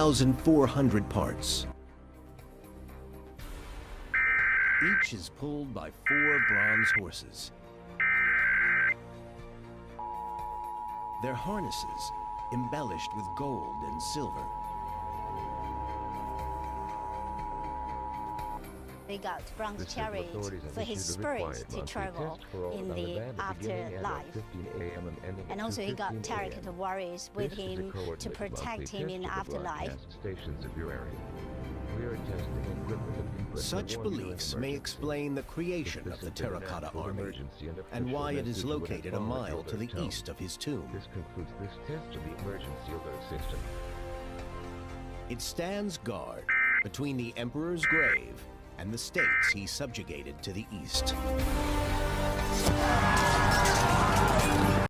1,400 parts. Each is pulled by 4 bronze horses. Their harnesses embellished with gold and silver. They got bronze chariot for his spirit to travel in the afterlife. And also he got chariot warriors with him to protect him in the afterlife. Such beliefs may explain the creation of the terracotta army and why it is located a mile to the east of his tomb. This concludes this test of the emergency alert system. It stands guard between the emperor's grave and the states he subjugated to the east.